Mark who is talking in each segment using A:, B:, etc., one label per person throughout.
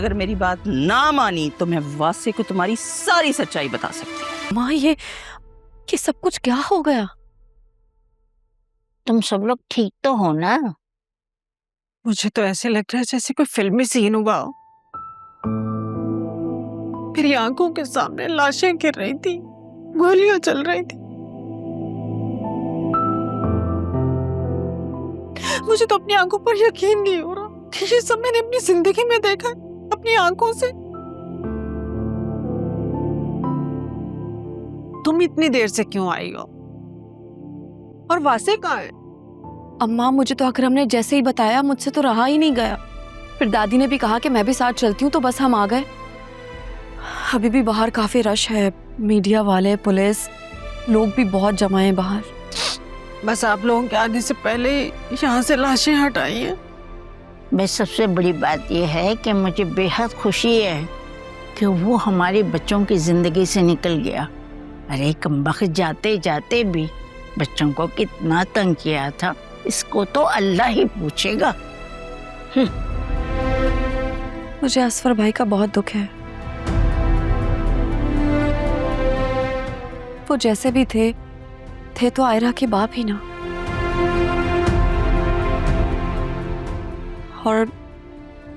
A: अगर मेरी बात ना मानी तो मैं वासे को तुम्हारी सारी सच्चाई बता सकती हूँ।
B: माँ ये सब कुछ क्या हो गया?
C: तुम सब लोग ठीक तो हो ना?
D: मुझे तो ऐसे लग रहा है जैसे कोई फिल्मी सीन हुआ हो। मेरी आंखों के सामने लाशें गिर रही थी, गोलियां चल रही थी। मुझे तो अपनी आंखों पर यकीन नहीं हो रहा कि ये सब मैंने अपनी जिंदगी में देखा है, अपनी आंखों से। तुम इतनी देर से क्यों आई हो? और वासे कहाँ है?
B: अम्मा मुझे तो अकरम ने जैसे ही बताया मुझसे तो रहा ही नहीं गया। फिर दादी ने भी कहा कि मैं भी साथ चलती हूँ, तो बस हम आ गए। अभी भी बाहर काफी रश है, मीडिया वाले, पुलिस, लोग भी बहुत जमा हैं बाहर।
D: बस आप लोगों के आने से पहले यहाँ से लाशें हटाई हैं।
C: बस सबसे बड़ी बात यह है कि मुझे बेहद खुशी है कि वो हमारे बच्चों की जिंदगी से निकल गया। अरे कमबख्त जाते जाते भी बच्चों को कितना तंग किया था, इसको तो अल्लाह ही पूछेगा।
B: मुझे असफर भाई का बहुत दुख है। वो जैसे भी थे तो आयरा के बाप ही ना। और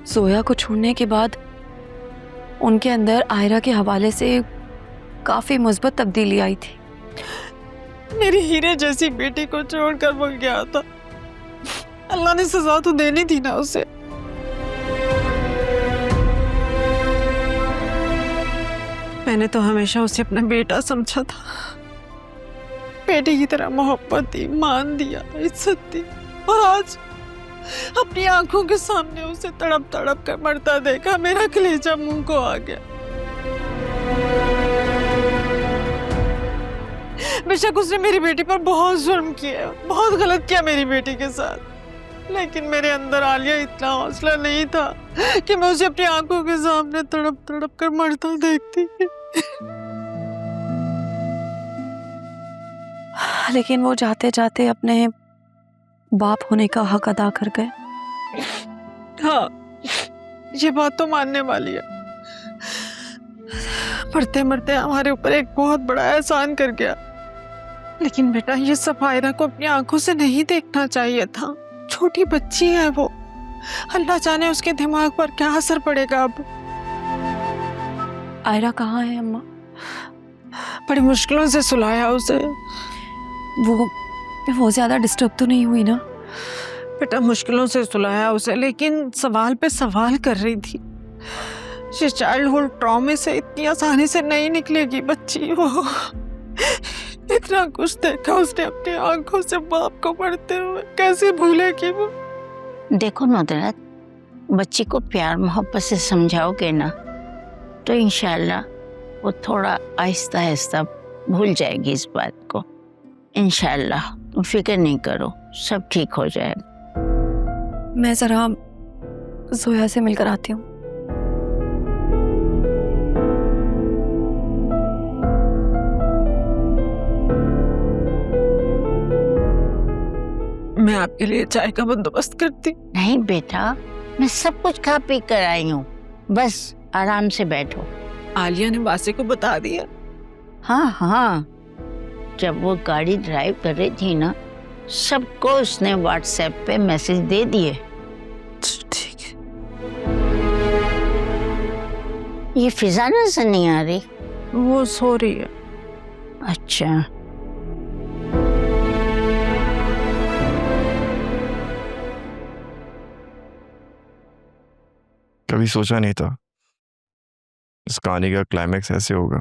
B: जोया को छोड़ने के बाद उनके अंदर आयरा के हवाले से काफी मुस्बत तब्दीली आई थी।
D: मेरी हीरे जैसी बेटी को छोड़कर वो गया था। अल्लाह ने सजा तो देनी थी ना उसे। मैंने तो हमेशा उसे अपना बेटा समझा था, बेटे की तरह मोहब्बत दी, मान दिया, इज्जत दी, और आज अपनी आंखों के सामने उसे तड़प तड़प कर मरता देखा, मेरा कलेजा मुंह को आ गया। बेशक उसने मेरी बेटी पर बहुत जुल्म किया, बहुत गलत किया मेरी बेटी के साथ, लेकिन मेरे अंदर आलिया इतना हौसला नहीं था कि मैं उसे अपनी आंखों के सामने तड़प तड़प कर मरता देखती।
B: लेकिन वो जाते जाते अपने बाप होने का हक अदा कर गए।
D: हाँ, ये बात तो मानने वाली है। मरते मरते हमारे ऊपर एक बहुत बड़ा एहसान कर गया, लेकिन बेटा ये सब आयरा को अपनी आंखों से नहीं देखना चाहिए था। छोटी बच्ची है वो, अल्लाह जाने उसके दिमाग पर क्या असर पड़ेगा। अब
B: आयरा कहाँ है अम्मा?
D: बड़ी मुश्किलों से सुलाया उसे।
B: वो ज्यादा डिस्टर्ब तो नहीं हुई ना?
D: बेटा मुश्किलों से सुलाया उसे, लेकिन सवाल पे सवाल कर रही थी। ये चाइल्डहुड ट्रॉमे से इतनी आसानी से नहीं निकलेगी बच्ची। वो इतना कुछ देखा उसने अपनी आंखों से बाप को मरते हुए, कैसे भूलेगी वो।
C: देखो नुदरत, बच्ची को प्यार मोहब्बत से समझाओगे ना तो इंशाल्लाह वो थोड़ा आहिस्ता आहिस्ता भूल जाएगी इस बात को। इंशाल्लाह तुम फिक्र नहीं करो, सब ठीक हो जाएगा।
B: मैं जरा जोया से मिलकर आती हूँ।
D: मैं आपके लिए चाय का बंदोबस्त करती।
C: नहीं बेटा, मैं सब कुछ खा पी कर आई हूँ, बस आराम से बैठो।
D: आलिया ने वासे को बता दिया?
C: हाँ हाँ, जब वो गाड़ी ड्राइव कर रही थी ना, सबको उसने व्हाट्सएप पे मैसेज दे दिए।
D: ठीक है।
C: ये फिजा नजर नहीं आ रही?
D: वो सो रही है।
C: अच्छा,
E: कभी सोचा नहीं था इस कहानी का क्लाइमैक्स ऐसे होगा।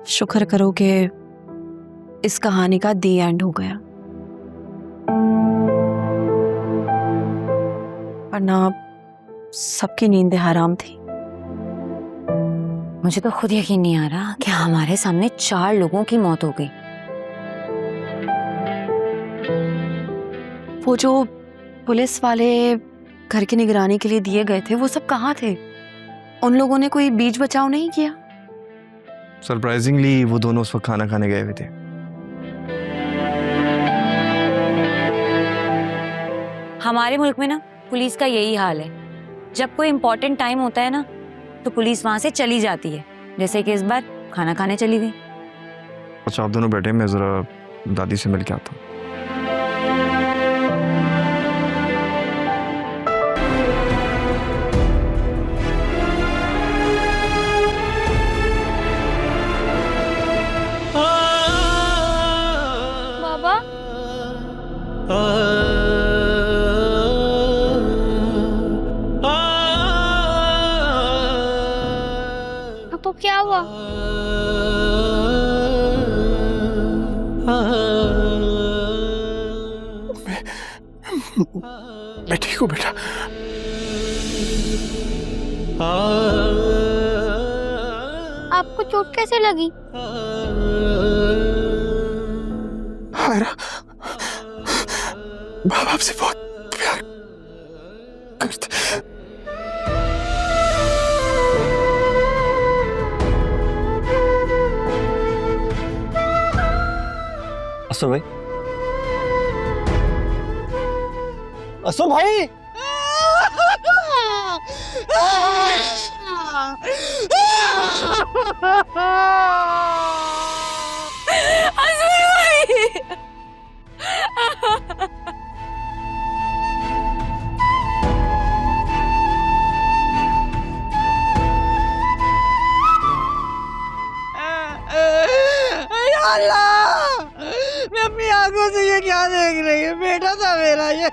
B: शुक्र करो कि इस कहानी का दी एंड हो गया, वरना सबकी नींदें हराम थी।
F: मुझे तो खुद यकीन नहीं आ रहा कि हमारे सामने 4 लोगों की मौत हो गई।
B: वो जो पुलिस वाले घर की निगरानी के लिए दिए गए थे, वो सब कहाँ थे? उन लोगों ने कोई बीच बचाव नहीं किया?
E: सरप्राइजिंगली वो दोनों उस वक्त खाना खाने गए हुए थे।
F: हमारे मुल्क में ना पुलिस का यही हाल है, जब कोई इम्पोर्टेंट टाइम होता है ना तो पुलिस वहां से चली जाती है, जैसे कि इस बार खाना खाने चली गई।
E: अच्छा आप दोनों बैठे, मैं जरा दादी से मिल के आता हूँ।
G: बाबा आपको क्या हुआ?
E: मैं ठीक हूँ बेटा।
G: आपको चोट कैसे लगी?
E: मेरा बाप आपसे बहुत प्यार करते।
H: असुर भाई, असुर भाई,
D: या अल्लाह, मैं अपनी आंखों से ये क्या देख रही है? बेटा था मेरा ये।